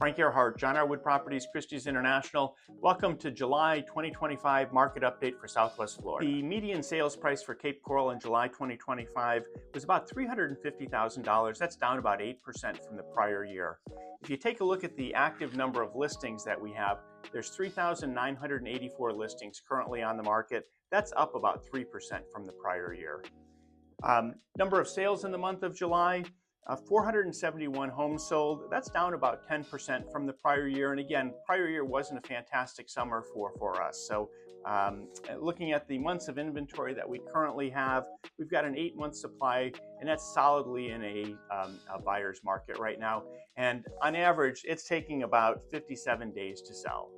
Frank Ehrhardt, John R. Wood Properties, Christie's International. Welcome to July 2025 market update for Southwest Florida. The median sales price for Cape Coral in July 2025 was about $350,000. That's down about 8% from the prior year. If you take a look at the active number of listings that we have, there's 3,984 listings currently on the market. That's up about 3% from the prior year. Number of sales in the month of July, 471 homes sold. That's down about 10% from the prior year. And again, prior year wasn't a fantastic summer for us. So looking at the months of inventory that we currently have, we've got an 8-month supply, and that's solidly in a buyer's market right now. And on average, it's taking about 57 days to sell.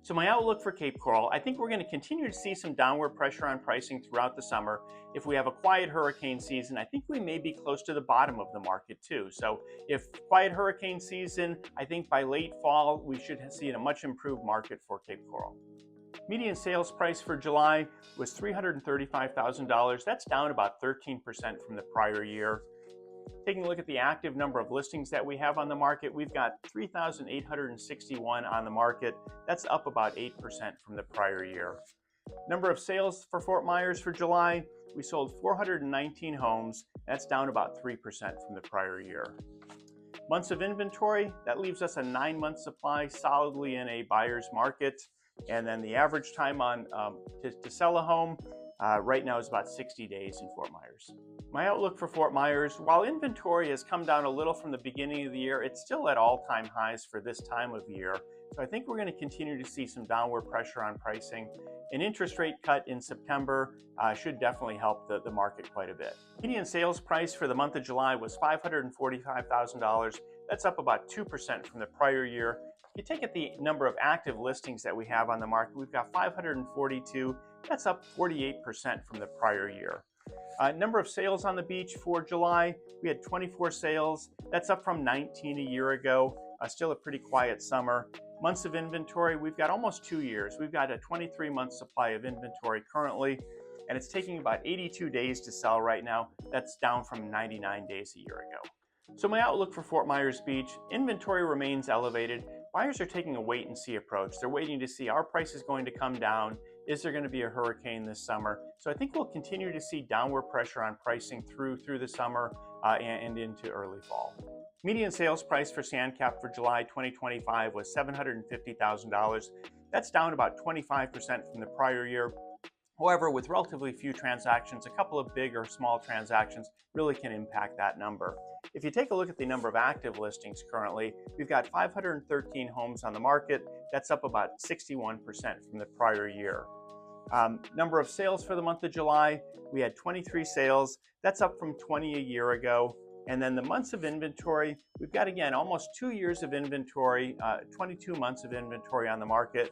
So my outlook for Cape Coral, I think we're going to continue to see some downward pressure on pricing throughout the summer. If we have a quiet hurricane season, I think we may be close to the bottom of the market too. So if quiet hurricane season, I think by late fall, we should see a much improved market for Cape Coral. Median sales price for July was $335,000. That's down about 13% from the prior year. Taking a look at the active number of listings that we have on the market, we've got 3,861 on the market. That's up about 8% from the prior year. Number of sales for Fort Myers for July, we sold 419 homes. That's down about 3% from the prior year. Months of inventory, that leaves us a 9-month supply solidly in a buyer's market. And then the average time on to sell a home right now is about 60 days in Fort Myers. My outlook for Fort Myers, while inventory has come down a little from the beginning of the year, it's still at all-time highs for this time of year. So I think we're going to continue to see some downward pressure on pricing. An interest rate cut in September should definitely help the market quite a bit. Median sales price for the month of July was $545,000. That's up about 2% from the prior year. If you take at the number of active listings that we have on the market, we've got 542. That's up 48% from the prior year. Number of sales on the beach for July, we had 24 sales. That's up from 19 a year ago. Still a pretty quiet summer. Months of inventory, we've got almost 2 years. We've got a 23-month supply of inventory currently, and it's taking about 82 days to sell right now. That's down from 99 days a year ago. So my outlook for Fort Myers Beach, inventory remains elevated. Buyers are taking a wait and see approach. They're waiting to see, are prices going to come down? Is there going to be a hurricane this summer? So I think we'll continue to see downward pressure on pricing through the summer and into early fall. Median sales price for Sandcap for July 2025 was $750,000. That's down about 25% from the prior year. However, with relatively few transactions, a couple of big or small transactions really can impact that number. If you take a look at the number of active listings currently, we've got 513 homes on the market. That's up about 61% from the prior year. Number of sales for the month of July, we had 23 sales. That's up from 20 a year ago. And then the months of inventory, we've got, again, almost 2 years of inventory, 22 months of inventory on the market.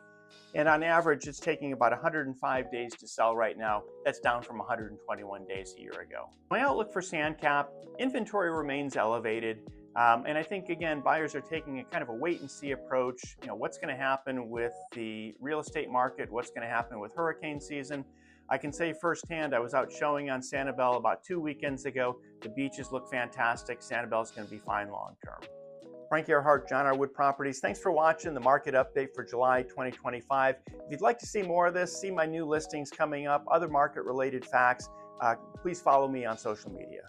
And on average, it's taking about 105 days to sell right now. That's down from 121 days a year ago. My outlook for Sandcap, inventory remains elevated. And I think, again, buyers are taking a kind of a wait and see approach. What's going to happen with the real estate market? What's going to happen with hurricane season? I can say firsthand, I was out showing on Sanibel about 2 weekends ago. The beaches look fantastic. Sanibel is going to be fine long term. Frank Ehrhardt, John R. Wood Properties. Thanks for watching the market update for July 2025. If you'd like to see more of this, see my new listings coming up, other market related facts, please follow me on social media.